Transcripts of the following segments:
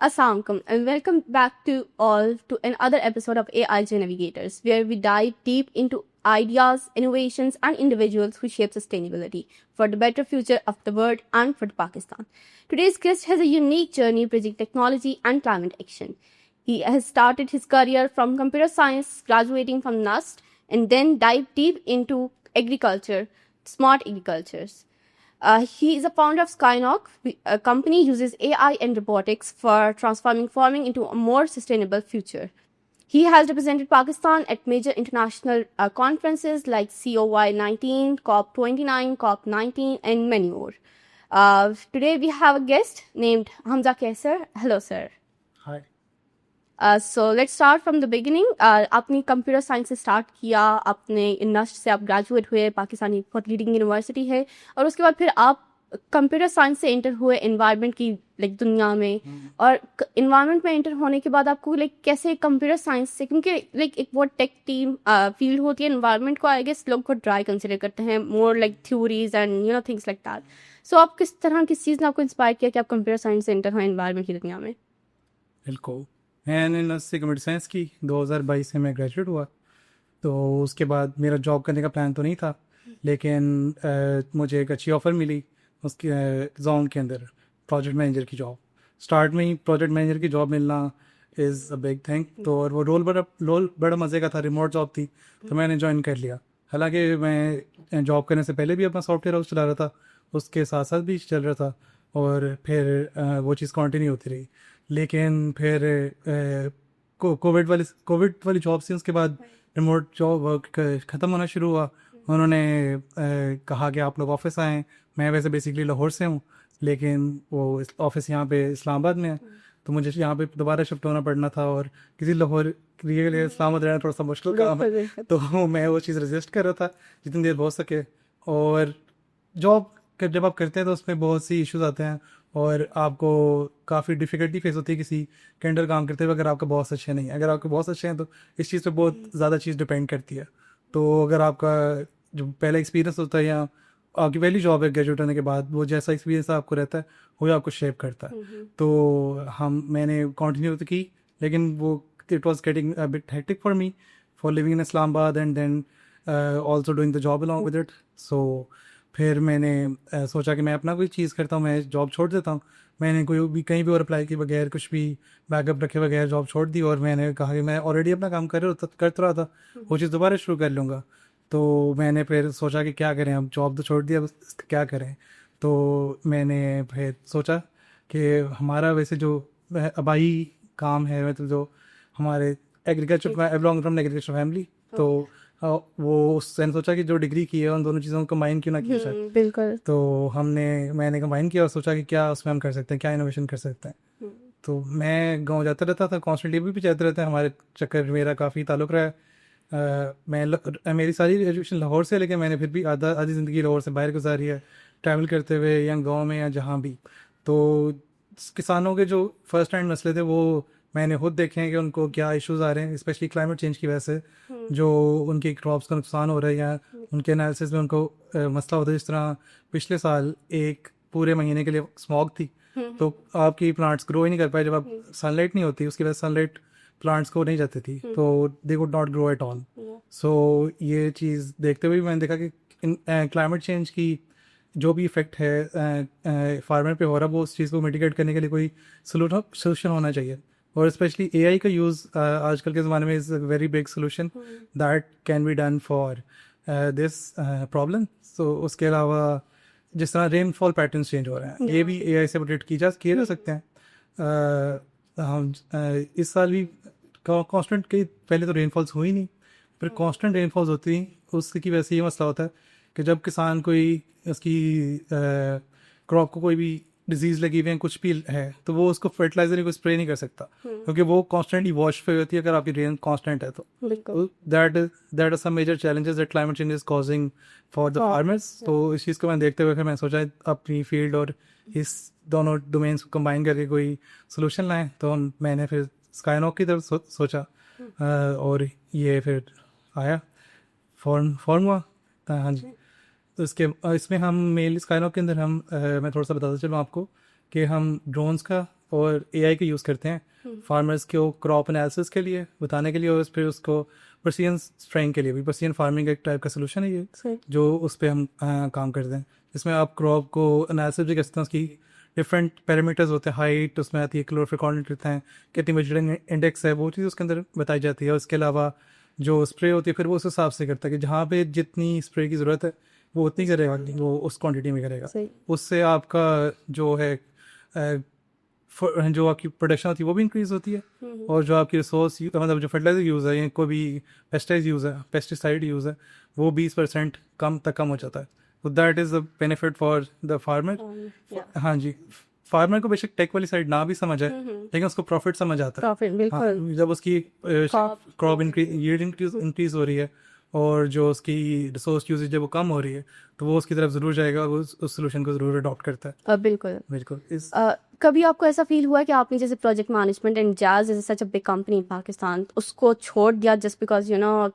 Assalamualaikum and welcome back to all to another episode of AIJ Navigators, where we dive deep into ideas, innovations, and individuals who shape sustainability for the better future of the world and for Pakistan. Today's guest has a unique journey bridging technology and climate action. He has started his career from computer science, graduating from NUST, and then dived deep into agriculture, smart agricultures. He is a founder of Skynock. A company uses AI and robotics for transforming farming into a more sustainable future. He has represented Pakistan at major international conferences like COY 19, COP 29, COP 19, and many more. Today we have a guest named Hamza Kaisar. Hello, sir. Hi. So let's start from the beginning. आपने computer science से start किया, आपने Nernst से आप graduate हुए, पाकिस्तानी बहुत leading university है, और उसके बाद फिर आप कंप्यूटर साइंस से एंटर हुए एनवायरनमेंट की दुनिया में, और एनवायरनमेंट में एंटर होने के बाद आपको कैसे कंप्यूटर साइंस से, क्योंकि एक वो टेक टीम फील्ड होती है, एनवायरनमेंट को आई गेस लोग बहुत ड्राई कंसिडर करते हैं, more theories and things like that. So आप किस चीज़ ने आपको इंस्पायर किया कि आप कंप्यूटर साइंस से एंटर हुए एनवायरनमेंट की दुनिया में? बिल्कुल, मैंने नर्सरी कंप्यूटर साइंस की 2022 से मैं ग्रेजुएट हुआ. तो उसके बाद मेरा जॉब करने का प्लान तो नहीं था, लेकिन मुझे एक अच्छी ऑफ़र मिली उसके जोन के अंदर, प्रोजेक्ट मैनेजर की जॉब. स्टार्ट में ही प्रोजेक्ट मैनेजर की जॉब मिलना इज़ अ बिग थिंग. तो और वो रोल बड़ा मज़े का था, रिमोट जॉब थी, तो मैंने ज्वाइन कर लिया. हालांकि मैं जॉब करने से पहले भी अपना सॉफ्टवेयर हाउस चला रहा था, उसके साथ साथ भी चल रहा था, और फिर वो चीज़ कंटिन्यू होती रही. लेकिन फिर कोविड वाली जॉब से उसके बाद रिमोट जॉब वर्क ख़त्म होना शुरू हुआ. उन्होंने कहा कि आप लोग ऑफिस आएँ. मैं वैसे बेसिकली लाहौर से हूँ, लेकिन वो ऑफिस यहाँ पे इस्लामाबाद में है, तो मुझे यहाँ पे दोबारा शिफ्ट होना पड़ना था, और किसी लाहौर के लिए इस्लामाबाद रहना थोड़ा सा मुश्किल काम है. तो मैं वो चीज़ रजिस्ट कर रहा था जितनी देर हो सके. और जॉब जब आप करते हैं तो उसमें बहुत सी इश्यूज आते हैं, और आपको काफ़ी डिफ़िकल्टी फेस होती है किसी के अंडर काम करते हुए, अगर आपका बॉस अच्छे नहीं है. अगर आपके बॉस अच्छे हैं तो इस चीज़ पे बहुत ज़्यादा चीज़ डिपेंड करती है. तो अगर आपका जो पहला एक्सपीरियंस होता है, या आपकी पहली जॉब है ग्रेजुएट होने के बाद, वो जैसा एक्सपीरियंस आपको रहता है वही आपको शेप करता है. तो मैंने कंटिन्यू तो की, लेकिन वो it was getting a bit hectic for me, for living in Islamabad and then also doing the job along with it. So फिर मैंने सोचा कि मैं अपना कोई चीज़ करता हूँ, मैं जॉब छोड़ देता हूँ. मैंने कोई भी कहीं भी और अप्लाई किए बगैर, कुछ भी बैकअप रखे बगैर जॉब छोड़ दी, और मैंने कहा कि मैं ऑलरेडी अपना काम करता रहा था, वो चीज़ दोबारा शुरू कर लूँगा. तो मैंने फिर सोचा कि क्या करें, अब जॉब तो छोड़ दिया, अब क्या करें. तो मैंने फिर सोचा कि हमारा वैसे जो आबाई काम है, मतलब जो हमारे agriculture, I belong from agriculture family. तो वो उसने सोचा कि जो डिग्री की है उन दोनों चीज़ों को कंबाइन क्यों ना किया जाए. बिल्कुल. तो मैंने कंबाइन किया और सोचा कि क्या उसमें हम कर सकते हैं, क्या इनोवेशन कर सकते हैं. तो मैं गांव जाता रहता था कॉन्स्टेंटली, भी जाते रहते हैं, हमारे चक्कर मेरा काफ़ी ताल्लुक़ रहा है. मेरी सारी एजुकेशन लाहौर से है, लेकिन मैंने फिर भी आधी ज़िंदगी लाहौर से बाहर गुजारी है, ट्रैवल करते हुए, या गाँव में या जहाँ भी. तो किसानों के जो फर्स्ट हैंड मसले थे वो मैंने खुद देखे हैं कि उनको क्या इश्यूज़ आ रहे हैं, स्पेशली क्लाइमेट चेंज की वजह से, जो उनकी क्रॉप्स का नुकसान हो रहा है, या उनके एनालिसिस में उनको मसला होता है. जिस तरह पिछले साल एक पूरे महीने के लिए स्मॉग थी, तो आपकी प्लांट्स ग्रो ही नहीं कर पाए. जब आप सनलाइट नहीं होती, उसकी वजह से सनलाइट प्लांट्स को नहीं जाती थी, तो they would not grow at all. So ये चीज़ देखते हुए मैंने देखा कि क्लाइमेट चेंज की जो भी इफ़ेक्ट है फार्मर पे हो रहा है, वो उस चीज़ को मिटिगेट करने के लिए कोई सोल्यूशन होना चाहिए. और स्पेशली एआई का यूज़ आजकल के ज़माने में is a very big solution that can be done for this problem. So उसके अलावा जिस तरह रेनफॉल पैटर्न्स चेंज हो रहे हैं, ये भी एआई से प्रोडिक्ट किए जा सकते हैं. हम इस साल भी कांस्टेंट के पहले तो रेनफॉल्स हुई नहीं, फिर कांस्टेंट रेनफॉल्स होती हैं. उसकी वजह से ये मसला होता है कि जब किसान कोई उसकी क्रॉप को कोई भी डिजीज़ लगी हुई है, कुछ भी है, तो वो उसको फर्टिलाइजर को स्प्रे नहीं कर सकता, क्योंकि वो कांस्टेंटली वॉश पे होती है अगर आपकी रेन कांस्टेंट है. तो that are some major challenges that climate change is causing for the farmers. तो इस चीज़ को मैंने देखते हुए फिर मैं सोचा अपनी फील्ड और इस दोनों डोमेन्स को कंबाइन करके कोई सोल्यूशन लाएं. तो मैंने फिर स्काईनॉक की तरफ सोचा, और ये फिर आया फॉर्म हुआ. हाँ जी. तो इसमें हम मेनली स्काईनॉक के अंदर मैं थोड़ा सा बताता चलूँ आपको कि हम ड्रोन्स का और एआई का यूज़ करते हैं फार्मर्स को क्रॉप एनालिसिस के लिए बताने के लिए, और फिर उसको प्रेसिजन स्प्रेइंग के लिए भी। प्रेसिजन फार्मिंग एक टाइप का सोल्यूशन है ये, जो उस पर हम काम करते हैं, जिसमें आप क्रॉप को एनालिसिस भी कर सकते हैं। उसकी डिफरेंट पैरामीटर्स होते हैं, हाइट उसमें आती है, क्लोरोफिल कंटेंट रहता है, कितनी मेजरिंग इंडेक्स है, वो चीज़ उसके अंदर बताई जाती है। उसके अलावा जो स्प्रे होती है फिर वो उस हिसाब से करता है कि जहाँ पे जितनी स्प्रे की ज़रूरत है वो उतनी करेगा, वो उस क्वांटिटी में करेगा। उससे आपका जो है जो आपकी प्रोडक्शन होती है वो भी इंक्रीज़ होती है, और जो आपकी रिसोर्स मतलब जो फर्टिलाइजर यूज़ है या कोई भी पेस्टिसाइड यूज़ है वो 20% कम हो जाता है। तो that is the benefit for the farmer. हाँ जी, फार्मर को बेशक टेक वाली साइड ना भी समझ आए, लेकिन उसको प्रॉफिट समझ आता है। हाँ, जब उसकी क्रॉप इंक्रीज हो रही है और जो उसकी रिसोर्स यूजेज है वो कम हो रही है, तो वो उसकी तरफ ज़रूर जाएगा और उस सोल्यूशन को ज़रूर अडॉप्ट करता है। बिल्कुल। कभी आपको ऐसा फील हुआ कि आपने जैसे project management and jazz is such a big company इन पाकिस्तान, उसको छोड़ दिया जस्ट बिकॉज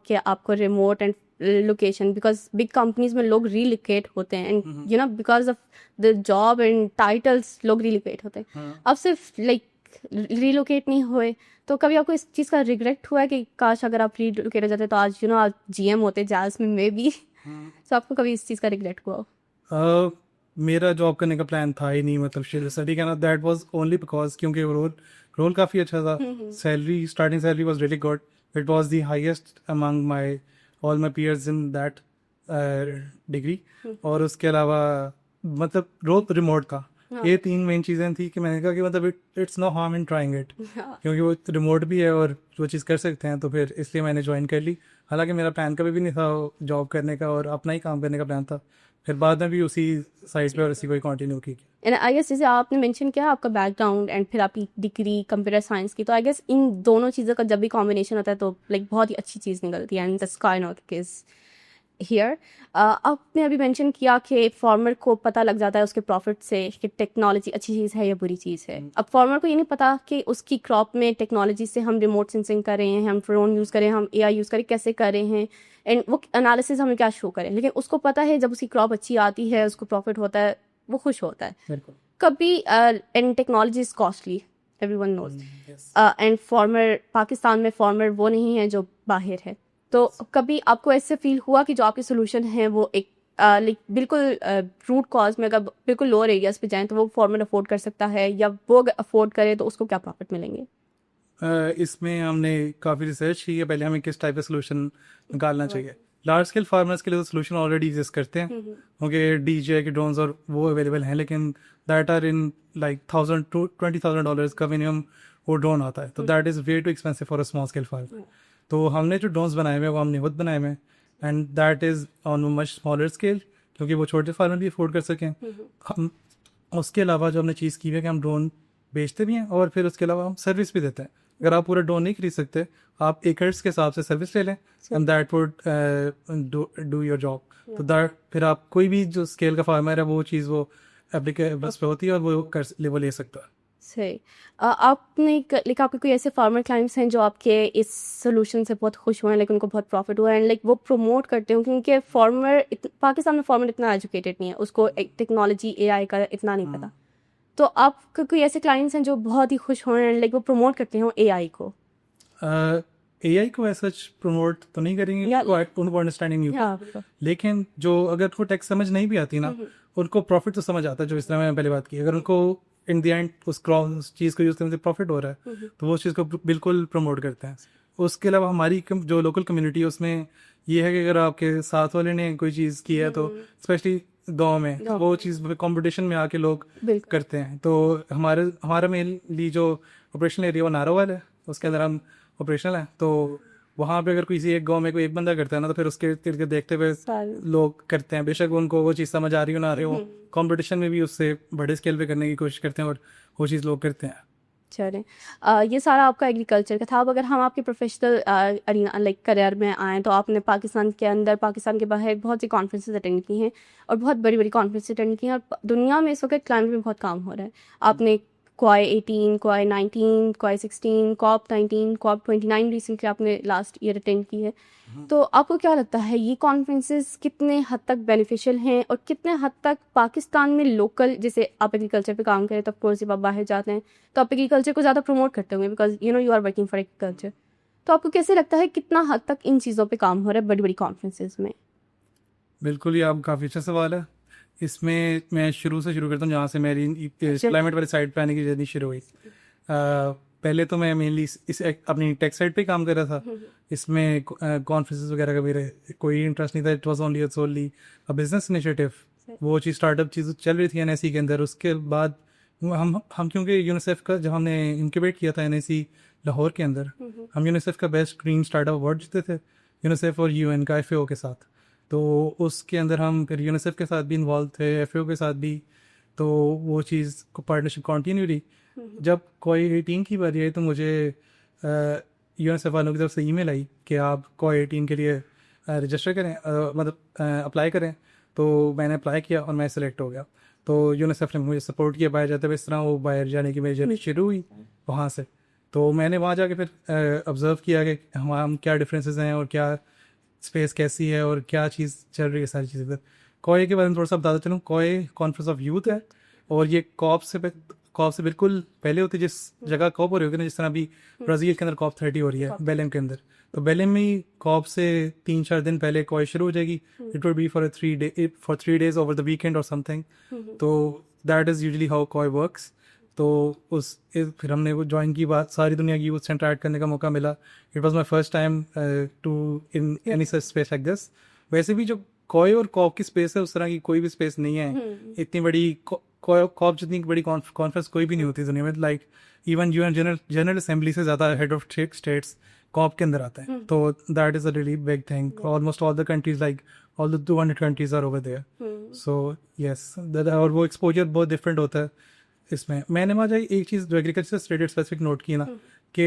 कि आपको remote and location, because big companies में लोग रिलोकेट होते हैं and because of the job and titles लोग रिलोकेट होते हैं। अब सिर्फ रिलोकेट नहीं हुए, तो कभी आपको इस चीज़ का रिग्रेट हुआ है कि काश अगर आप रिलोकेट हो जाते तो आज आप GM होते जैज में मे बी? तो आपको कभी इस चीज़ का रिग्रेट हुआ? मेरा जॉब करने का प्लान था ही नहीं, मतलब स्टडी करना। दैट वाज ओनली बिकॉज क्योंकि रोल काफ़ी अच्छा था, starting salary was really good, it was the highest among all my peers in that degree. और उसके अलावा मतलब रोल रिमोट था। ये 3 मेन चीज़ें थी कि मैंने कहा कि मतलब it's no harm in trying it, क्योंकि वो रिमोट भी है और वो चीज़ कर सकते हैं, तो फिर इसलिए मैंने ज्वाइन कर ली। हालांकि मेरा प्लान कभी भी नहीं था जॉब करने का, और अपना ही काम करने का प्लान था। फिर बाद में भी उसी साइड पे और इसी को कंटिन्यू की। एंड आई गेस जैसे आपने मेंशन किया आपका बैकग्राउंड एंड फिर आपकी डिग्री कंप्यूटर साइंस की, तो आई गेस इन दोनों चीज़ों का जब भी कॉम्बिनेशन होता है तो बहुत ही अच्छी चीज़ निकलती है, and that's kind of case here. आपने अभी मेंशन किया कि फार्मर को पता लग जाता है उसके प्रॉफिट से कि टेक्नोलॉजी अच्छी चीज़ है या बुरी चीज़ है। अब फार्मर को ये नहीं पता कि उसकी क्रॉप में टेक्नोलॉजी से हम रिमोट सेंसिंग कर रहे हैं, हम ड्रोन यूज़ करें, हम AI यूज़ करें, कैसे कर रहे हैं, एंड वो एनालिसिस हमें क्या शो करें, लेकिन उसको पता है जब उसकी क्रॉप अच्छी आती है, उसको प्रॉफिट होता है, वो खुश होता है। कभी and technology is costly, everyone knows, and farmer Pakistan में फार्मर वो नहीं है जो बाहर है। तो कभी आपको ऐसे फील हुआ कि जो आपके सोल्यूशन हैं वो एक बिल्कुल रूट कॉज में अगर बिल्कुल लोअर एरियाज पे जाएं तो वो फार्मर अफोर्ड कर सकता है, या वो अगर अफोर्ड करे तो उसको क्या प्रॉफिट मिलेंगे? इसमें हमने काफ़ी रिसर्च की है पहले हमें किस टाइप का सोल्यूशन निकालना चाहिए। लार्ज स्केल फार्मर्स के लिए तो सोल्यूशन ऑलरेडी एग्जिस्ट करते हैं, क्योंकि DJI के ड्रोन्स और वो अवेलेबल हैं, लेकिन that are in like $1,000 to $20,000 का मिनिमम वो ड्रोन आता है, तो that is way too expensive for a small scale farmer. तो हमने जो ड्रोन्स बनाए हुए हैं वो हमने खुद बनाए हुए हैं, and that is on much smaller scale, क्योंकि वो छोटे फार्मर भी अफोर्ड कर सकें। हम उसके अलावा जो हमने चीज़ की है कि हम ड्रोन बेचते भी हैं और फिर उसके अलावा हम सर्विस भी देते हैं। अगर आप पूरा ड्रोन नहीं खरीद सकते, आप एकर्स के हिसाब से सर्विस ले लें, and that would do your job. तो दैट फिर आप कोई भी जो स्केल का फार्मर है वो चीज़ वो एप्लीकेबल पे होती है और वो ले सकता है। सही। आपने लाइक आपके कोई ऐसे फार्मर क्लाइंट्स हैं जो आपके इस सोल्यूशन से बहुत खुश हुए हैं, लेकिन उनको बहुत प्रॉफिट हुआ है, एंड वो प्रमोट करते हो, क्योंकि पाकिस्तान में फार्मर इतना एजुकेटेड नहीं है, उसको टेक्नोलॉजी AI का इतना नहीं पता। तो आपके कोई ऐसे क्लाइंट्स हैं जो बहुत ही खुश हुए हैं, वो प्रमोट करते हो AI को? AI को ऐसा प्रमोट तो नहीं करेंगे, उनको अंडरस्टैंडिंग नहीं होती, लेकिन जो अगर उनको टेक समझ नहीं भी आती ना, उनको प्रॉफिट तो समझ आता है। जो इस तरह मैंने पहले बात की, अगर उनको इन द एंड उस चीज़ को यूज़ करने से प्रॉफिट हो रहा है तो वो उस चीज़ को बिल्कुल प्रमोट करते हैं। उसके अलावा हमारी जो लोकल कम्युनिटी है उसमें ये है कि अगर आपके साथ वाले ने कोई चीज़ की है तो स्पेशली गांव में वो चीज़ कंपटीशन में आके लोग करते हैं। तो हमारा मेनली जो ऑपरेशनल एरिया वो नारोवाल है, उसके अंदर हम ऑपरेशनल है, तो वहाँ पे अगर किसी एक गांव में कोई एक बंदा करता है ना, तो फिर उसके इर्द गिर्द देखते हुए लोग करते हैं, बेशक उनको वो चीज़ समझ आ रही हो ना आ रही हो, कंपटीशन में भी उससे बड़े स्केल पे करने की कोशिश करते हैं और वो चीज़ लोग करते हैं। चलें, ये सारा आपका एग्रीकल्चर का था। अब अगर हम आपके प्रोफेशनल अरीना करियर में आएँ, तो आपने पाकिस्तान के अंदर, पाकिस्तान के बाहर बहुत सी कॉन्फ्रेंसेस अटेंड की हैं और बहुत बड़ी बड़ी कॉन्फ्रेंस अटेंड की हैं, और दुनिया में इस वक्त क्लाइमेट में बहुत काम हो रहा है। आपने क्वाई 18, क्वाई 19, क्वाई 16, कॉप 19, कॉप 29 रिसेंटली आपने लास्ट ईयर अटेंड की है। तो आपको क्या लगता है ये कॉन्फ्रेंसेस कितने हद तक बेनिफिशियल हैं और कितने हद तक पाकिस्तान में लोकल, जैसे आप एग्रीकल्चर पे काम करें तो ऑफकोर्स जब आप बाहर जाते हैं तो आप एग्रीकल्चर को ज़्यादा प्रमोट करते होंगे because you are working for agriculture. तो आपको कैसे लगता है कितना हद तक इन चीज़ों पे काम हो रहा है बड़ी बड़ी कॉन्फ्रेंसेस में? बिल्कुल, ये आप काफ़ी अच्छा सवाल है। इसमें मैं शुरू से शुरू करता हूँ जहाँ से मेरी क्लाइमेट वाली साइड पे आने की जर्नी शुरू हुई। पहले तो मैं मेनली अपनी टेक साइड पे काम कर रहा था। इसमें कॉन्फ्रेंसेस वगैरह का मेरे कोई इंटरेस्ट नहीं था। It was only solely a business initiative. वो चीज़ स्टार्टअप चीज़ चल रही थी एनआईसी के अंदर। उसके बाद हम क्योंकि यूनिसेफ का जब हमने इंक्यूबेट किया था एनआईसी लाहौर के अंदर, हम यूनिसेफ का बेस्ट ग्रीन स्टार्टअप अवार्ड जीते थे यूनिसेफ और यूएन का एफएओ के साथ। तो उसके अंदर हम फिर यूनिसेफ के साथ भी इन्वॉल्व थे, एफएओ के साथ भी। तो वो चीज़ को पार्टनरशिप कंटिन्यू रही। जब कोई 18 की बारी आई तो मुझे यूनिसेफ वालों की तरफ से ईमेल आई कि आप कोई 18 के लिए रजिस्टर करें, मतलब अप्लाई करें। तो मैंने अप्लाई किया और मैं सेलेक्ट हो गया। तो यूनिसेफ ने मुझे सपोर्ट किया बाहर जाते हुए। इस तरह वो बाहर जाने की मेरी जर्नी शुरू हुई वहाँ से। तो मैंने वहाँ जाके फिर ऑब्ज़र्व किया कि हम क्या डिफरेंसेस हैं और क्या स्पेस कैसी है और क्या चीज़ चल रही है सारी चीज़ें। फिर कोई के बारे में थोड़ा सा बताता चलूँ। कोई कॉन्फ्रेंस ऑफ यूथ है और ये कॉप से बिल्कुल पहले होती है। जिस जगह कॉप हो रही होगी ना, जिस तरह अभी ब्राज़ील के अंदर कॉप 30 हो रही है बेलेम के अंदर, तो बेलेम में ही कॉप से 3-4 दिन पहले कोई शुरू हो जाएगी। It will be for 3 days over the weekend और समथिंग। तो दैट इज़ यूजली हाउ कोई वर्क्स। तो फिर हमने वो ज्वाइन की, बात सारी दुनिया की यूथ से इंटरेक्ट करने का मौका मिला। It was my first time to in any such space like this. वैसे भी जो कोई और कॉप की स्पेस है उस तरह की कोई भी स्पेस नहीं है। इतनी बड़ी कॉप जितनी बड़ी कॉन्फ्रेंस कोई भी नहीं होती दुनिया में। Like even UN general assembly से ज़्यादा हेड ऑफ स्टेट्स कॉप के अंदर आते हैं। तो that is a really big thing. Almost all the countries, like all the 200 countries are over there. So yes, और वो एक्सपोजर बहुत डिफरेंट होता है इसमें। मैंने वहाँ जाए एक चीज़ जो एग्रीकल्चर से रिलेटेड स्पेसिफिक नोट की ना, कि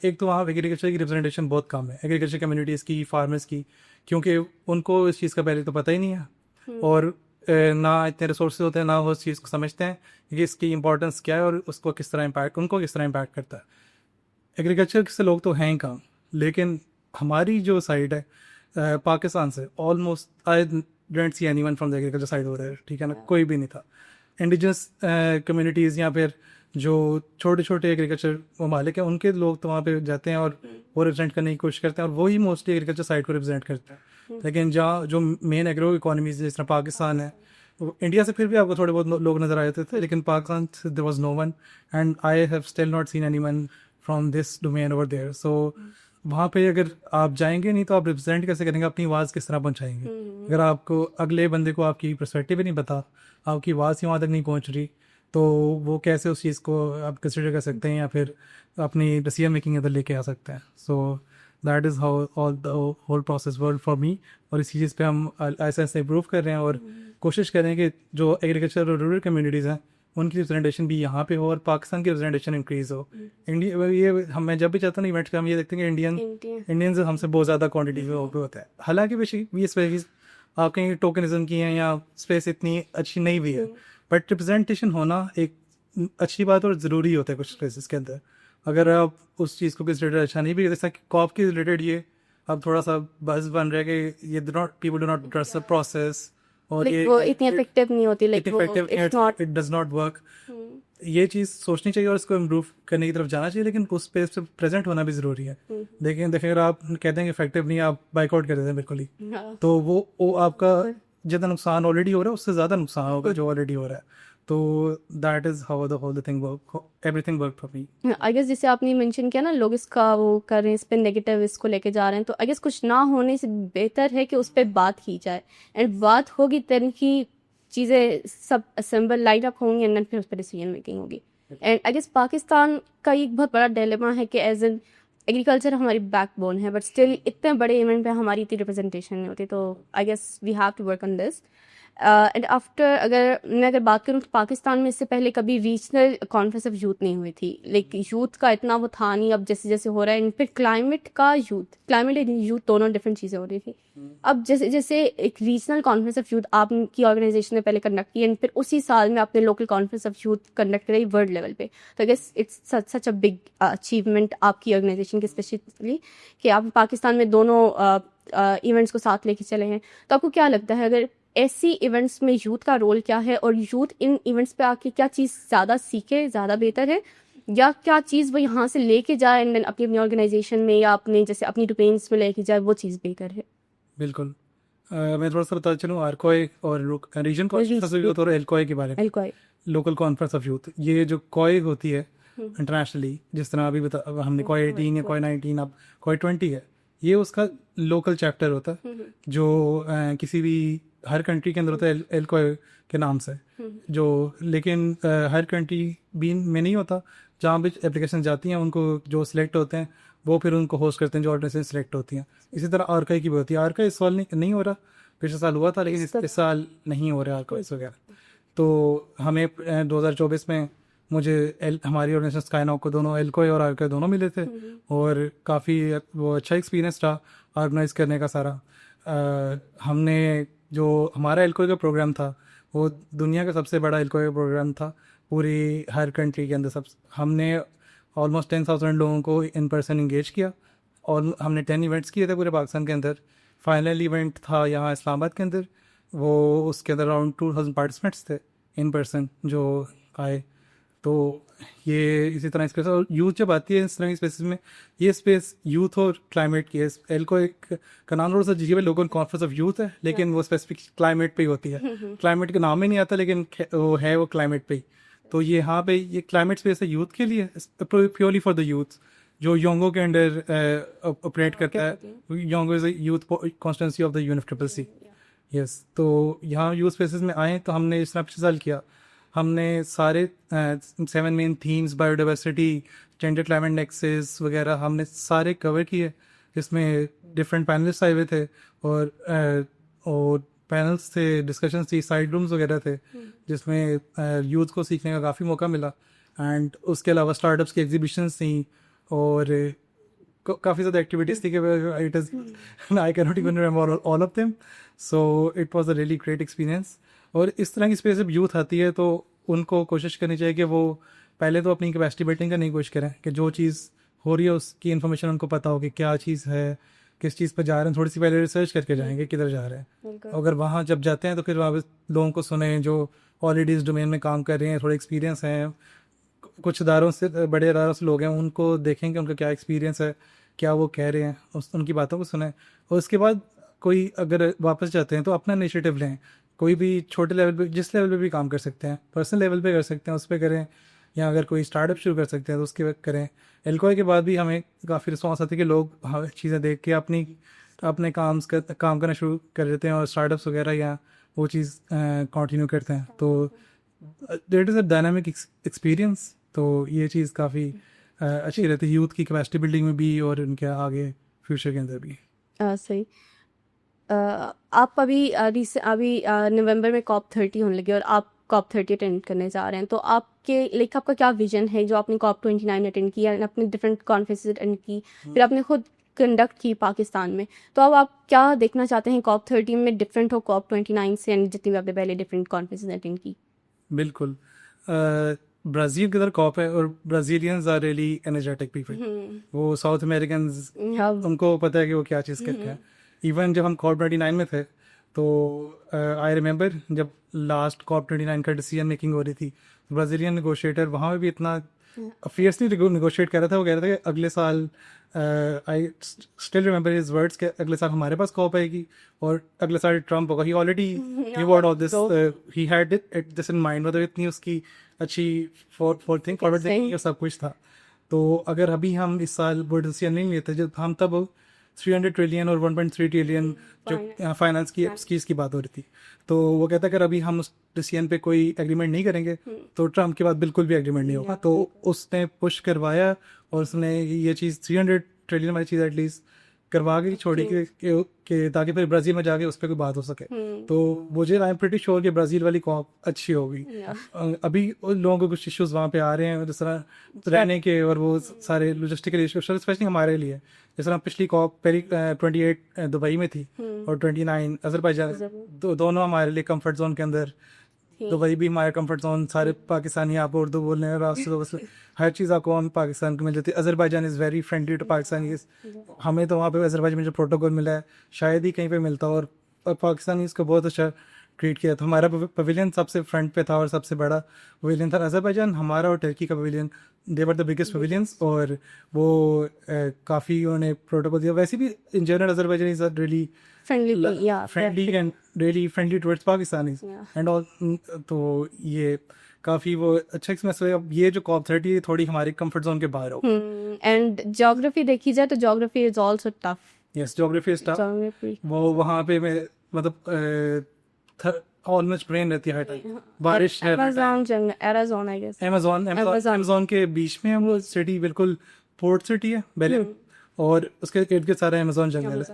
एक तो वहाँ एग्रीकल्चर की रिप्रेजेंटेशन बहुत कम है, एग्रीकल्चर कम्युनिटीज़ की, फार्मर्स की, क्योंकि उनको इस चीज़ का पहले तो पता ही नहीं है और ना इतने रिसोर्सेज होते हैं, ना वो उस चीज़ को समझते हैं कि इसकी इंपॉर्टेंस क्या है और उनको किस तरह इम्पैक्ट करता है। एग्रीकल्चर से लोग तो हैं ही कम, लेकिन हमारी जो साइड है पाकिस्तान से almost I didn't see anyone from the agriculture side हो रहा है, ठीक है ना, कोई भी नहीं था। इंडिजिनस कम्युनिटीज़ या फिर जो छोटे छोटे एग्रीकल्चर ममालिक हैं उनके लोग तो वहाँ पे जाते हैं और वो रिप्रेजेंट करने की कोशिश करते हैं और वही मोस्टली एग्रीकल्चर साइड को रिप्रेजेंट करते हैं। लेकिन जहाँ जो मेन एग्रो इकोनॉमीज जिस तरह पाकिस्तान है, इंडिया से फिर भी आपको थोड़े बहुत लोग नज़र आए थे, लेकिन पाकिस्तान से there was no one and I have still not seen anyone from this domain over there. So वहाँ पे अगर आप जाएंगे नहीं तो आप रिप्रेजेंट कैसे करेंगे, अपनी आवाज़ किस तरह पहुँचाएंगे? अगर आपको अगले बंदे को आपकी पर्सपेक्टिव ही नहीं पता, आपकी आवाज़ ही वहाँ तक नहीं पहुँच रही, तो वो कैसे उस चीज़ को आप कंसिडर कर सकते हैं या फिर अपनी डिसीजन मेकिंग इधर लेके आ सकते हैं। So that is how all the whole process world for me. और इसी चीज़ पे हम ऐसे ऐसे इम्प्रूव कर रहे हैं और कोशिश कर रहे हैं कि जो एग्रीकल्चर और रूरल कम्युनिटीज़ हैं उनकी रिप्रेजेंटेशन भी यहाँ पे हो और पाकिस्तान की रिप्रेजेंटेशन इंक्रीज़ हो। इंडिया ये मैं जब भी चाहता हूँ इवेंट्स पे हम ये देखते हैं कि इंडियंस हमसे बहुत ज़्यादा क्वान्टिटी में होता है। हालांकि ये स्पेस आप कहीं टोकनिज्म की हैं या स्पेस इतनी अच्छी नहीं भी है, बट रिप्रेजेंटेशन होना एक अच्छी बात और ज़रूरी होता है कुछ स्पेसिस के अंदर। अगर आप उस चीज़ को किस रिलेटेड अच्छा नहीं भी, जैसा कि कॉप के रिलेटेड ये अब थोड़ा सा बस बन रहा है कि ये people do not trust the process और ये वो इतनी इफेक्टिव नहीं होती, इट डज नॉट वर्क। ये चीज़ सोचनी चाहिए और इसको इम्प्रूव करने की तरफ जाना चाहिए, लेकिन उस स्पेस पे प्रेजेंट होना भी ज़रूरी है। देखिए अगर आप कहते हैं कि इफेक्टिव नहीं, आप बाइकआउट कर देते हैं बिल्कुल ही, तो वो आपका जितना नुकसान ऑलरेडी हो रहा है उससे ज़्यादा नुकसान होगा जो ऑलरेडी हो रहा है। तो that is how the whole thing work, everything work for me. I guess जैसे आपने मेंशन किया ना, लोग इसका वो कर रहे हैं, इस पे नेगेटिव इसको लेके जा रहे हैं, तो आई गेस कुछ ना होने से बेहतर है कि उस पर बात की जाए, एंड बात होगी तभी ही चीज़ें सब असेंबल लाइन अप होंगी एंड फिर उस पर डिसीजन मेकिंग होगी। एंड आई गेस पाकिस्तान का एक बहुत बड़ा डिलेमा है कि एज एन एग्रीकल्चर हमारी बैकबोन है, बट स्टिल इतने बड़े इवेंट पे हमारी इतनी रिप्रेजेंटेशन नहीं होती। तो I guess we have to work on this. And after अगर बात करूँ तो पाकिस्तान में इससे पहले कभी रीजनल कॉन्फ्रेंस ऑफ यूथ नहीं हुई थी, लाइक यूथ का इतना वो था नहीं। अब जैसे जैसे हो रहा है, इन फिर क्लाइमेट एंड यूथ दोनों डिफरेंट चीज़ें हो रही थी। अब जैसे जैसे एक रीजनल कॉन्फ्रेंस ऑफ यूथ आपकी ऑर्गेनाइजेशन ने पहले कंडक्ट की, एंड फिर उसी साल में आपने local conference of youth conduct कराई वर्ल्ड लेवल पे। तो I guess it's such a big achievement आपकी ऑर्गेनाइजेशन की स्पेशली, कि आप पाकिस्तान में दोनों इवेंट्स को साथ लेके चले हैं। तो आपको क्या लगता है, अगर ऐसी इवेंट्स में यूथ का रोल क्या है, और यूथ इन इवेंट्स पे आके क्या चीज़ ज़्यादा सीखे, ज़्यादा बेहतर है, या क्या चीज़ वो यहाँ से लेके जाए एंड देन अपनी अपनी ऑर्गेनाइजेशन में या अपने जैसे अपनी डोमेन्स में लेके जाए, वो चीज़ बेहतर है? बिल्कुल। मैं थोड़ा सा बता चलूँ आरकोए और रीजन कॉन्फ्रेंस ऑफ यूथ और एलकोए के बारे में। एलकोए। लोकल कॉन्फ्रेंस ऑफ यूथ, ये जो कोए होती है इंटरनेशनली, जिस तरह अभी अब हमने कोए 18 या कोए 19, अब कोए 20 है, ये उसका लोकल चैप्टर होता है जो किसी भी हर कंट्री के अंदर होता है एलकोए के नाम से, जो लेकिन हर कंट्री भी में नहीं होता। जहाँ भी एप्लीकेशन जाती हैं उनको जो सिलेक्ट होते हैं वो फिर उनको होस्ट करते हैं, जो ऑर्गेनाइजेशन सिलेक्ट होती हैं। इसी तरह आरकाई की भी होती है। आरकाई इस साल नहीं हो रहा, पिछले साल हुआ था, लेकिन इस साल नहीं हो रहा आरकाई वगैरह। तो हमें 2024 में मुझे हमारी ऑर्गेनाइजेशन स्काईनॉक को दोनों एलकोए और आरकोए दोनों मिले थे, और काफ़ी वो अच्छा एक्सपीरियंस रहा ऑर्गेनाइज करने का सारा। हमने जो हमारा एलकोए का प्रोग्राम था वो दुनिया का सबसे बड़ा एलकोए का प्रोग्राम था, पूरी हर कंट्री के अंदर। सब हमने ऑलमोस्ट 10,000 लोगों को इन पर्सन इंगेज किया, और हमने 10 इवेंट्स किए थे पूरे पाकिस्तान के अंदर। फाइनल इवेंट था यहाँ इस्लामाबाद के अंदर, वो उसके अंदर अराउंड 2,000 पार्टिसिपेंट्स थे इन पर्सन जो आए। तो ये इसी तरह इसके साथ यूथ जब आती है इस तरह की स्पेसिस में, ये स्पेस यूथ और क्लाइमेट की है। एल को एक का नाम थोड़ा सा अजीब है, लोकल कॉन्फ्रेंस ऑफ यूथ है, लेकिन वो स्पेसिफिक क्लाइमेट पे ही होती है। क्लाइमेट का नाम ही नहीं आता, लेकिन वो क्लाइमेट पे ही। तो ये यहाँ पे ये क्लाइमेट स्पेस है यूथ के लिए, प्योरली फॉर द यूथ, जो योंगो के अंडर ऑपरेट करता है। YOUNGO is youth constituency of the UNFCCC। Yes, तो यहाँ यूथ स्पेसेस में आए तो हमने इस तरह पिछले साल किया। हमने सारे 7 main themes, biodiversity, gender, climate Nexus वगैरह हमने सारे कवर किए, जिसमें डिफरेंट पैनलिस्ट आए हुए थे, और पैनल्स थे, डिस्कशंस थी, साइड रूम्स वगैरह थे, जिसमें यूथ को सीखने का काफ़ी मौका मिला। एंड उसके अलावा स्टार्टअप्स की एग्जीबिशंस थी, और काफ़ी ज़्यादा एक्टिविटीज़ थी कि it is I can not even remember all of them. So it was a really great experience. और इस तरह की स्पेस जब यूथ आती है तो उनको कोशिश करनी चाहिए कि वो पहले तो अपनी कैपेसिटी बिल्डिंग करने की कोशिश करें, कि जो चीज़ हो रही है उसकी इन्फॉर्मेशन उनको पता हो कि क्या चीज़ है, किस चीज़ पर जा रहे हैं। थोड़ी सी पहले रिसर्च करके जाएंगे किधर जा रहे हैं। अगर वहाँ जब जाते हैं तो फिर वहाँ लोगों को सुने जो ऑलरेडी इस डोमेन में काम कर रहे हैं, थोड़े एक्सपीरियंस हैं, कुछ इदारों से, बड़े इदारों से लोग हैं, उनको देखेंगे उनका क्या एक्सपीरियंस है, क्या वो कह रहे हैं, उनकी बातों को सुने। और उसके बाद कोई अगर वापस जाते हैं तो अपना इनिशिएटिव लें। कोई भी छोटे लेवल पे, जिस लेवल पे भी काम कर सकते हैं, पर्सनल लेवल पे कर सकते हैं उस पर करें, या अगर कोई स्टार्टअप शुरू कर सकते हैं तो उसके वक्त करें। एलकोए के बाद भी हमें काफ़ी रिस्पॉन्स आती है कि लोग चीज़ें देख के अपने काम करना शुरू कर देते हैं, और स्टार्टअप्स वगैरह या वो चीज़ कंटिन्यू करते हैं। तो that is a dynamic experience. तो ये चीज़ काफ़ी अच्छी रहती है यूथ की कैपेसिटी बिल्डिंग में भी, और उनके आगे फ्यूचर के अंदर भी। सही। आप अभी नवंबर में COP30 होने लगी, और आप COP30 अटेंड करने जा रहे हैं। तो आपका क्या विजन है, जो आपने COP29 अटेंड किया, अपने डिफरेंट कॉन्फ्रेंसेस अटेंड की, फिर आपने खुद कंडक्ट की पाकिस्तान में, तो अब आप क्या देखना चाहते हैं COP30 में डिफरेंट हो COP29 से, एंड जितनी भी आपने पहले डिफरेंट कॉन्फ्रेंसेस अटेंड की? बिल्कुल। ब्राज़ील के अंदर कॉप है, और ब्राज़ीलियंस आर रियली एनर्जेटिक पीपल। वो साउथ अमेरिकन्स, उनको पता है कि वो क्या चीज़ करते हैं। इवन जब हम COP29 में थे तो आई रिमेंबर जब लास्ट COP29 का डिसीजन मेकिंग हो रही थी, ब्राज़ीलियन नेगोशिएटर वहाँ पे भी इतना फियर्सली नेगोशिएट कर रहा था। वो कह रहा था कि अगले साल, I still remember his words, के अगले साल हमारे पास कॉप आएगी, और अगले साल ट्रम्प होगा। He already he word all this, he had it this in mind. मतलब इतनी उसकी अच्छी फॉरवर्ड थिंकिंग सब कुछ था। तो अगर अभी हम इस साल वो डिसीजन नहीं लेते, जब हम तब 300 ट्रिलियन और 1.3 ट्रिलियन जो फाइनेंस की स्कीज की बात हो रही थी, तो वो कहता है अगर अभी हम उस डिसीजन पे कोई एग्रीमेंट नहीं करेंगे तो ट्रम्प के बाद बिल्कुल भी एग्रीमेंट नहीं होगा। तो उसने पुश करवाया, और उसने ये चीज़ 300 ट्रिलियन वाली चीज़ एटलीस्ट करवा के छोड़ी कि ताकि फिर ब्राज़ील में जाके उस पर कोई बात हो सके। तो मुझे आई एम प्रीटी श्योर कि ब्राज़ील वाली कॉप अच्छी होगी। अभी उन लोगों को कुछ इश्यूज वहाँ पे आ रहे हैं, जिस तरह रहने के और वो सारे लॉजिस्टिकल इश्यूज, स्पेशली हमारे लिए। जिस तरह पिछली कॉप पहली 28 दुबई में थी और 29 अजरबैजान, दोनों हमारे लिए कंफर्ट जोन के अंदर। दुबई भी हमारे कंफर्ट जोन, सारे पाकिस्तानी आप उर्दू बोल रहे हैं, रास्ते हर चीज़ आपको वहाँ पाकिस्तान को मिल जाती है। Azerbaijan is very friendly to Pakistanis. हमें तो वहाँ पे अजरबैजान में जो प्रोटोकॉल मिला है शायद ही कहीं पे मिलता, और पाकिस्तानीज़ को बहुत अच्छा ट्रीट किया था। हमारा पवेलियन सबसे फ्रंट पे था और सबसे बड़ा पवेलियन था अजरबैजान। हमारा और टर्की का pavilion, they were the biggest pavilions, और वो काफ़ी उन्होंने प्रोटोकॉल दिया। वैसे भी in general Azerbaijan is really friendly and really friendly towards Pakistanis and all। तो ये काफ़ी वो अच्छा एक्सपीरियंस हुआ। अब ये जो COP30 है थोड़ी हमारी कंफर्ट जोन के बाहर हो। एंड ज्योग्राफी देखी जाए तो geography is also tough. Yes, geography is tough. वो वहाँ पे मैं मतलब ऑलमोस्ट रेन रहती है हर टाइम, बारिश है। अमेज़न आई गेस, अमेज़न के बीच में है वो सिटी, बिल्कुल पोर्ट सिटी है बेलेम, और उसके इर्द गिर्द सारा अमेज़न जंगल है।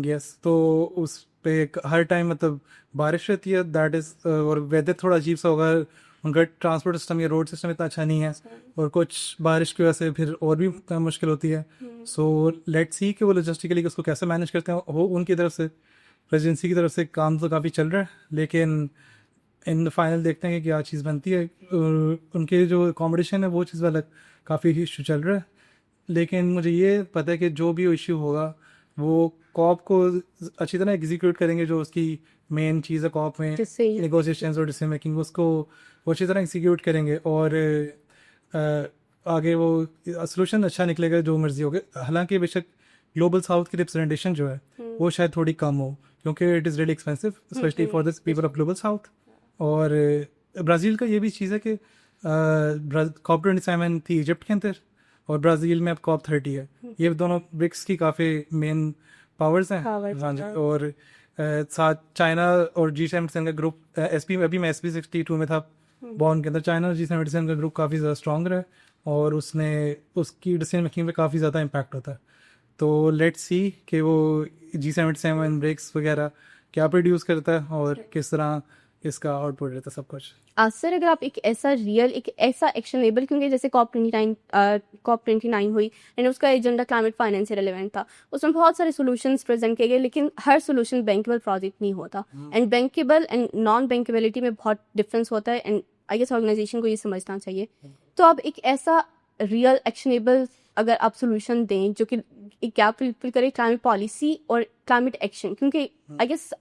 यस, तो उस पे हर टाइम मतलब बारिश रहती है, दैट इज़। और वेदर थोड़ा अजीब सा होगा, उनका ट्रांसपोर्ट सिस्टम या रोड सिस्टम इतना अच्छा नहीं है, और कुछ बारिश की वजह से फिर और भी मुश्किल होती है। सो लेट्स सी कि वो लॉजिस्टिकली उसको कैसे मैनेज करते हैं। वो उनकी तरफ से, प्रेसिडेंसी की तरफ से काम तो काफ़ी चल रहा है, लेकिन इन फाइनल देखते हैं कि क्या चीज़ बनती है। उनके जो अकोमोडेशन है वो चीज़ वाला काफ़ी इशू चल रहा है, लेकिन मुझे ये पता है कि जो भी इशू होगा वो कॉप को अच्छी तरह एग्जीक्यूट करेंगे। जो उसकी मेन चीज़ है कॉप में, नेगोशिएशंस और डिसीजन मेकिंग, उसको वो अच्छी तरह एग्जीक्यूट करेंगे, और आगे वो सोल्यूशन अच्छा निकलेगा जो मर्जी होगा। हालांकि बेशक ग्लोबल साउथ की रिप्रेजेंटेशन जो है वो शायद थोड़ी कम हो, क्योंकि it is really expensive specially for this people of global south. और ब्राज़ील का ये भी चीज़ है कि COP27 थी इजिप्ट के अंदर, और ब्राज़ील में अब COP30 है। ये दोनों ब्रिक्स की काफ़ी मेन पावर्स हैं। हाँ जी, और साथ चाइना और G77 का ग्रुप, अभी मैं SP62 में था बॉन के अंदर। चाइना और G77 का ग्रुप काफ़ी ज़्यादा स्ट्रॉन्ग रहा है, और उसकी डिसीजन मेकिंग पे काफ़ी ज़्यादा इम्पैक्ट होता है। तो लेट्स सी कि वो G77 ब्रिक्स वगैरह क्या प्रोड्यूस करता है और किस तरह इसका आउटपुट रहता है, सब कुछ। सर, अगर आप एक ऐसा एक्शनेबल, क्योंकि जैसे COP29 हुई एंड उसका एजेंडा क्लाइमेट फाइनेंस से रिलेवेंट था, उसमें बहुत सारे सॉल्यूशंस प्रेजेंट किए गए, लेकिन हर सॉल्यूशन बैंकेबल प्रोजेक्ट नहीं होता। एंड बैंकेबल एंड नॉन बैंकेबिलिटी में बहुत डिफरेंस होता है, एंड आई गेस ऑर्गेनाइजेशन को ये समझना चाहिए। तो आप एक ऐसा रियल एक्शनेबल अगर आप सोल्यूशन दें जो कि एक गैप फिल करे क्लाइमेट पॉलिसी और क्लाइमेट एक्शन, क्योंकि आई गेस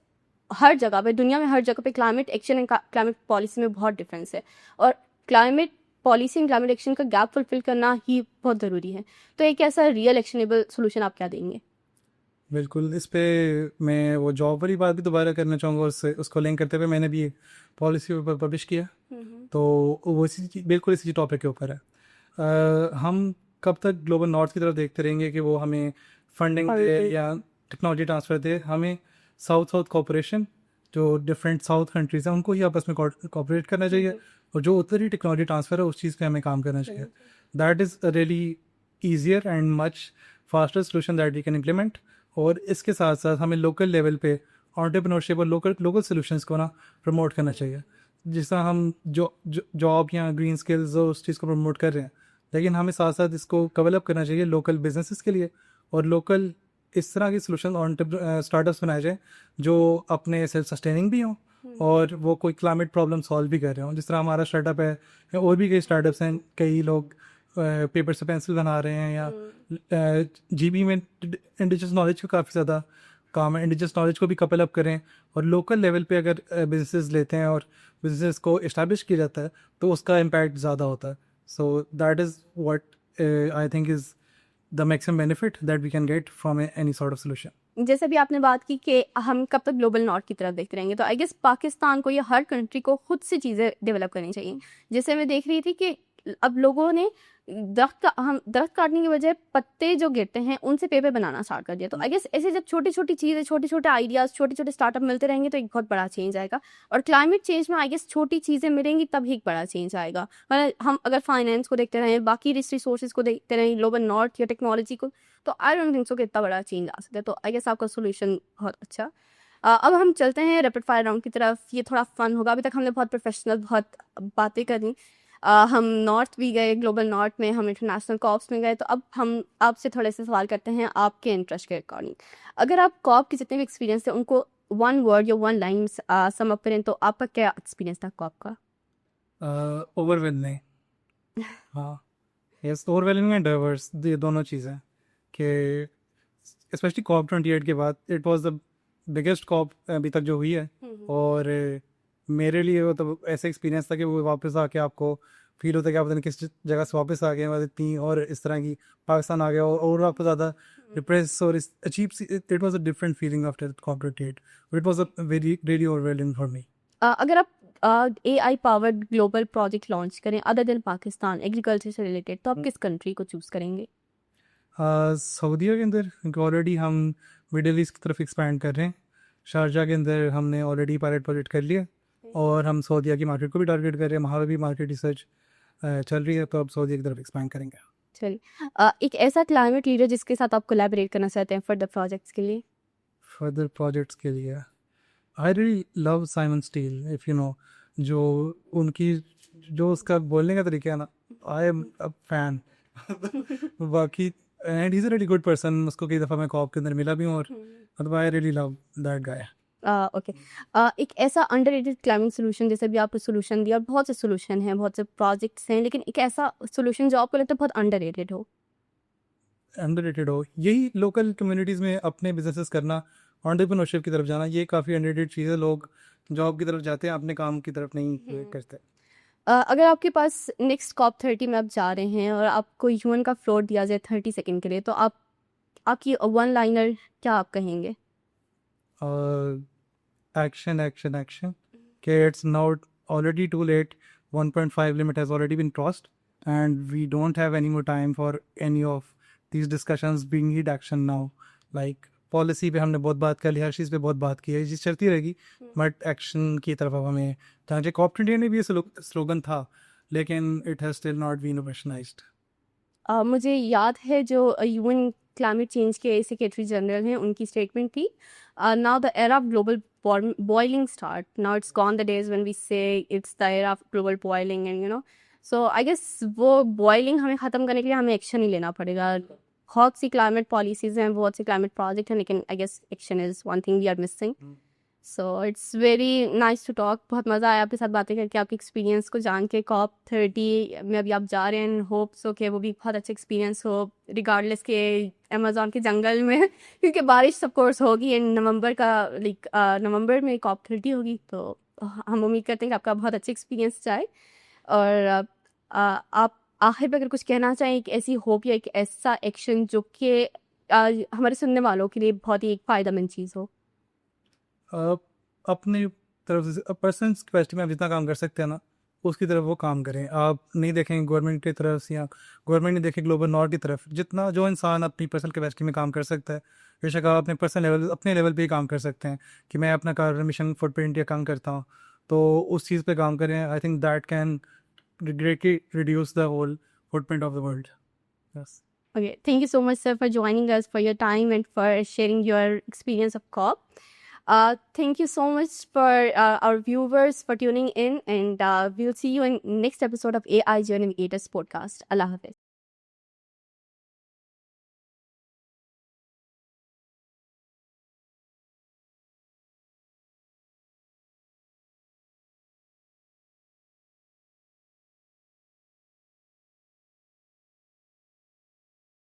हर जगह पे, दुनिया में हर जगह पे climate action and climate policy में बहुत डिफरेंस है, और climate policy and climate action का गैप फुलफिल करना ही बहुत ज़रूरी है। तो एक ऐसा रियल एक्शनेबल सोल्यूशन आप क्या देंगे? बिल्कुल, इस पे मैं वो जॉब वाली बात भी दोबारा करना चाहूँगा। उसको लिंक करते हुए मैंने भी पॉलिसी पेपर पब्लिश किया, तो वो बिल्कुल इसी टॉपिक के ऊपर है। हम कब तक ग्लोबल नॉर्थ की तरफ देखते रहेंगे कि वो हमें फंडिंग दे या टेक्नोलॉजी ट्रांसफ़र दे? हमें साउथ साउथ कॉपरेशन, जो डिफरेंट साउथ कंट्रीज़ हैं, उनको ही आपस में कॉपरेट करना चाहिए, और जो उत्तरी टेक्नोलॉजी ट्रांसफ़र है उस चीज़ पे हमें काम करना चाहिए। That is a really easier and much faster solution that we can implement. और इसके साथ साथ हमें लोकल लेवल पे एंटरप्रेन्योरशिप और लोकल सॉल्यूशंस को ना प्रमोट करना चाहिए। जिस तरह हम जॉब या ग्रीन स्किल्स उस चीज़ को प्रमोट कर रहे हैं, लेकिन हमें साथ साथ इसको डेवलप करना चाहिए लोकल बिजनेसेस के लिए, और लोकल इस तरह की सॉल्यूशन और स्टार्टअप्स बनाए जाए जो अपने सेल्फ सस्टेनिंग भी हों और वो कोई क्लाइमेट प्रॉब्लम सॉल्व भी कर रहे हों। जिस तरह हमारा स्टार्टअप है, या और भी कई स्टार्टअप्स हैं, कई लोग पेपर से पेंसिल बना रहे हैं, या जीबी में इंडिजिनस नॉलेज का काफ़ी ज़्यादा काम है। इंडिजिनस नॉलेज को भी कपल अप करें, और लोकल लेवल पे अगर बिजनेस लेते हैं और बिजनेस को इस्टेब्लिश किया जाता है तो उसका इम्पैक्ट ज़्यादा होता है। सो that is what I think is the maximum benefit that we can get from any sort of solution. जैसे भी आपने बात की कि हम कब तक ग्लोबल नॉर्थ की तरफ देखते रहेंगे, तो आई गेस पाकिस्तान को या हर कंट्री को खुद से चीज़ें डेवलप करनी चाहिए। जैसे मैं देख रही थी कि अब लोगों ने दरख्त काटने की बजाय पत्ते जो गिरते हैं उनसे पेपर बनाना स्टार्ट कर दिया। तो आई गेस ऐसे जब छोटी छोटी चीज़ें, छोटे छोटे आइडियाज़, छोटे छोटे स्टार्टअप मिलते रहेंगे तो एक बहुत बड़ा चेंज आएगा। और क्लाइमेट चेंज में आई गेस छोटी चीज़ें मिलेंगी तभी एक बड़ा चेंज आएगा। मतलब हम अगर फाइनेंस को देखते रहें, बाकी रिसोर्सेज को देखते रहें, ग्लोबल नॉर्थ या टेक्नोलॉजी को, तो आई डोंट थिंक सो कि इतना बड़ा चेंज आ सकता है। तो आई गेस आपका सोल्यूशन बहुत अच्छा। अब हम चलते हैं रैपिड फायर राउंड की तरफ। ये थोड़ा फन होगा। अभी तक हमने बहुत प्रोफेशनल बहुत बातें करी। हम नॉर्थ भी गए, ग्लोबल नॉर्थ में हम इंटरनेशनल कॉप्स में गए। तो अब हम आपसे थोड़े से सवाल करते हैं आपके इंटरेस्ट के अकॉर्डिंग। अगर आप कॉप के जितने भी एक्सपीरियंस थे उनको वन वर्ड या वन लाइन सम अप करें तो आपका क्या एक्सपीरियंस था कॉप का? ओवरवेलमिंग। हाँ, यस, ओवरवेलमिंग एंड डाइवर्स, ये दोनों चीज़ें कि स्पेशली कॉप 28 के बाद it was the biggest COP अभी तक जो हुई है। और मेरे लिए वो तो ऐसा एक्सपीरियंस था कि वो वापस आके आपको फील होता है कि आप पता नहीं किस जगह से वापस आ गए, मतलब इतनी और इस तरह की पाकिस्तान आ गया और आपको ज़्यादा डिप्रेस और अजीब सी, it was a different feeling after COP 28। It was a very really overwhelming for me. अगर आप AI powered global project launch करें अदर देन पाकिस्तान, एग्रीकल्चर से रिलेटेड, तो आप किस कंट्री को चूज़ करेंगे? सऊदीया के अंदर ऑलरेडी हम मिडिल ईस्ट की तरफ एक्सपैंड कर रहे हैं। शारजा के अंदर हमने ऑलरेडी पायलट प्रोजेक्ट कर लिया और हम सऊदीया की मार्केट को भी टारगेट कर रहे हैं। वहाँ पे भी मार्केट रिसर्च चल रही है, तो अब सऊदीया की तरफ एक्सपैंड करेंगे। चलिए, एक ऐसा क्लाइमेट लीडर जिसके साथ आप कोलैबोरेट करना चाहते हैं फर्दर प्रोजेक्ट्स के लिए? फर्दर प्रोजेक्ट्स के लिए I really love Simon Stiell, if you know, जो उनकी जो उसका बोलने का तरीका है ना, आई एम अ फैन। बाकी and he is a really good person. उसको कई दफ़ा मैं कॉप के अंदर मिला भी हूँ और मतलब I really love that guy. Okay. एक ऐसा अंडररेटेड क्लाइमेट सोल्यूशन, जैसे भी आपने सोल्यूशन दिया, और बहुत से सोल्यूशन हैं, बहुत से प्रोजेक्ट्स हैं, लेकिन एक ऐसा सोल्यूशन जो आपको लगता है बहुत अंडररेटेड हो? अंडररेटेड हो, यही लोकल कम्युनिटीज़ में अपने बिजनेसेस करना, एंटरप्रेन्योरशिप की तरफ जाना, ये काफ़ी अंडररेटेड चीज़ है। लोग जॉब की तरफ जाते हैं, अपने काम की तरफ नहीं करते। अगर आपके पास नेक्स्ट कॉप 30 में आप जा रहे हैं और आपको ह्यूमन का फ्लोर दिया जाए 30 सेकंड के लिए, तो आपकी वन लाइनर क्या आप कहेंगे? एक्शन एक्शन एक्शन, कि it's not already too late, 1.5 limit has already been crossed and we don't have any more time for any of these discussions. We need action now. Like policy पे हमने बहुत बात कर ली, हर चीज़ पे बहुत बात की है, ये चीज़ चलती रहेगी, बट एक्शन की तरफ अब हमें चाहे। कॉप 28 में भी ये स्लोगन था, लेकिन it has still not been operationalised. मुझे याद है जो यूएन क्लाइमेट चेंज के सेक्रेटरी जनरल हैं, उनकी स्टेटमेंट थी, now the era of global boiling start, now it's gone the days when we say it's the era of global boiling, and so I guess वो boiling हमें ख़त्म करने के लिए हमें एक्शन ही लेना पड़ेगा। बहुत सी क्लाइमेट पॉलिसीज़ हैं, बहुत सी क्लाइमेट प्रोजेक्ट हैं, लेकिन I guess action is one thing we are missing. So it's very nice to talk. बहुत मज़ा आया आपके साथ बातें करके, आपके एक्सपीरियंस को जान के। कॉप 30 में अभी आप जा रहे हैं, होप्स हो कि वो भी बहुत अच्छा एक्सपीरियंस हो, रिगार्डलेस के अमेज़ॉन के जंगल में क्योंकि बारिश ऑफ कोर्स होगी एंड नवंबर का नवंबर में कॉप 30 होगी, तो हम उम्मीद करते हैं कि आपका बहुत अच्छा एक्सपीरियंस जाए। और आप आखिर में अगर कुछ कहना चाहें, एक ऐसी होप या एक ऐसा एक्शन जो कि हमारे सुनने वालों के लिए बहुत ही एक फ़ायदेमंद चीज़ हो? अपनी तरफ से पर्सनल कैपेसिटी में आप जितना काम कर सकते हैं ना, उसकी तरफ वो काम करें। आप नहीं देखें गवर्नमेंट की तरफ से, या गवर्नमेंट नहीं देखे ग्लोबल नॉर्थ की तरफ। जितना जो इंसान अपनी पर्सनल कैपेसिटी में काम कर सकता है, बेशक आप अपने पर्सनल लेवल, अपने लेवल पे ही काम कर सकते हैं कि मैं अपना कार्बन एमिशन फुटप्रिंट या कम करता हूँ, तो उस चीज़ पे काम करें। I think that can greatly reduce the whole footprint of the world. Yes. Okay, thank you so much, sir, for joining us, for your time, and for sharing your experience of COP. Thank you so much for our viewers for tuning in, and we'll see you in next episode of AI Journey Navigators podcast. Allah Hafiz.